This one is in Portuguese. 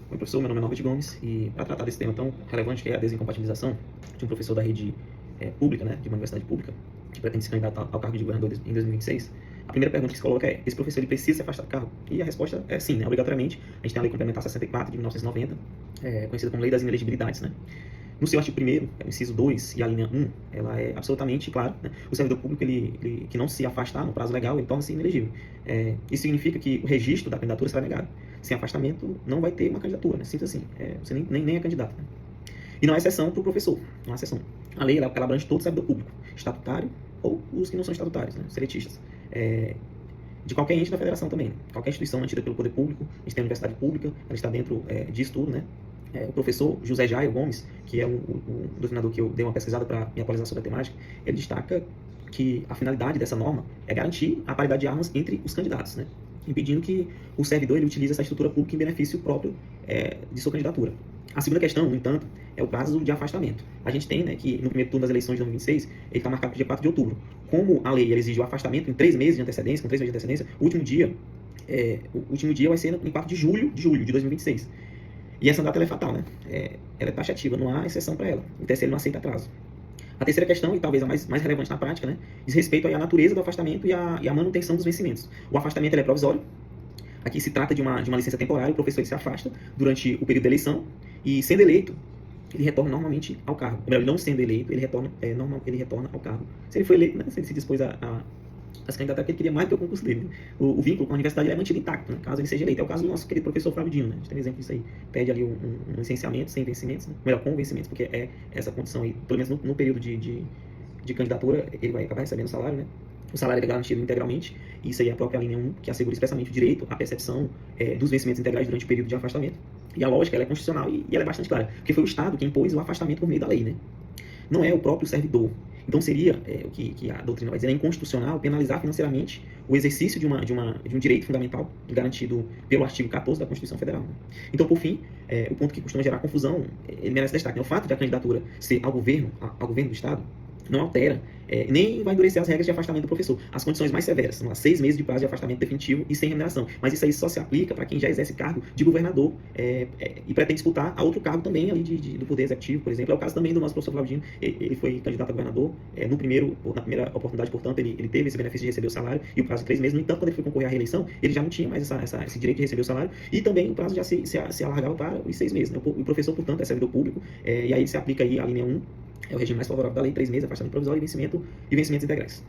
Oi, professor, meu nome é Norbert Gomes e para tratar desse tema tão relevante que é a desincompatibilização de um professor da rede pública, né, de uma universidade pública, que pretende se candidatar ao cargo de governador em 2026, a primeira pergunta que se coloca é: esse professor ele precisa se afastar do cargo? E a resposta é sim, né, obrigatoriamente. A gente tem a Lei Complementar 64 de 1990, conhecida como Lei das Inelegibilidades, né? No seu artigo 1º, o inciso 2 e a linha 1, ela é absolutamente clara, né? O servidor público ele que não se afastar no prazo legal, ele torna-se inelegível. Isso significa que o registro da candidatura será negado. Sem afastamento, não vai ter uma candidatura, né? Simples assim. Você nem é candidato, né? E não há exceção para o professor, não há exceção. A lei ela abrange todo o servidor público, estatutário ou os que não são estatutários, né? Seletistas. De qualquer ente da federação também. Qualquer instituição mantida pelo poder público, a gente tem a universidade pública, ela está dentro disso tudo, né? O professor José Jair Gomes, que é um doutrinador que eu dei uma pesquisada para me atualizar sobre a temática, ele destaca que a finalidade dessa norma é garantir a paridade de armas entre os candidatos, né? Impedindo que o servidor ele utilize essa estrutura pública em benefício próprio de sua candidatura. A segunda questão, no entanto, é o prazo de afastamento. A gente tem, né, que no primeiro turno das eleições de 2026, ele está marcado para o dia 4 de outubro. Como a lei exige o afastamento em 3 meses de antecedência, com 3 meses de antecedência, o último dia vai ser em 4 de julho de 2026. E essa data ela é fatal, né? Ela é taxativa, não há exceção para ela. O TSE não aceita atraso. A terceira questão, e talvez a mais relevante na prática, né, diz respeito aí à natureza do afastamento e à manutenção dos vencimentos. O afastamento ele é provisório. Aqui se trata de uma licença temporária, o professor ele se afasta durante o período da eleição e, sendo eleito, ele retorna normalmente ao cargo. Ou melhor, não sendo eleito, ele retorna ao cargo. Se ele foi eleito, né, se ele se dispôs a se candidatar, porque ele queria mais do que o concurso dele. O vínculo com a universidade é mantido intacto, né, caso ele seja eleito. É o caso do nosso querido professor Flávio Dino, né? A gente tem um exemplo disso aí. Pede ali um licenciamento sem vencimentos, né? Melhor, com vencimentos, porque é essa condição aí, pelo menos no período de candidatura, ele vai acabar recebendo salário, né? O salário é garantido integralmente, e isso aí é a própria linha 1, que assegura expressamente o direito à percepção dos vencimentos integrais durante o período de afastamento. E a lógica ela é constitucional e ela é bastante clara, porque foi o Estado que impôs o afastamento por meio da lei, né? Não é o próprio servidor. Então seria, o que a doutrina vai dizer, é inconstitucional penalizar financeiramente o exercício de um direito fundamental garantido pelo artigo 14 da Constituição Federal. Né? Então, por fim, o ponto que costuma gerar confusão, ele merece destaque, né? O fato de a candidatura ser ao governo do Estado, não altera, nem vai endurecer as regras de afastamento do professor. As condições mais severas são 6 meses de prazo de afastamento definitivo e sem remuneração. Mas isso aí só se aplica para quem já exerce cargo de governador e pretende disputar a outro cargo também ali do Poder Executivo, por exemplo. É o caso também do nosso professor Flávio Dino. Ele foi candidato a governador. Na primeira oportunidade, portanto, ele teve esse benefício de receber o salário e o prazo de 3 meses. No entanto, quando ele foi concorrer à reeleição, ele já não tinha mais esse direito de receber o salário e também o prazo já se alargava para os 6 meses. Né? O professor, portanto, é servidor público e aí se aplica aí a linha 1, é o regime mais favorável da lei, 3 meses, afastamento provisório e vencimentos integrais.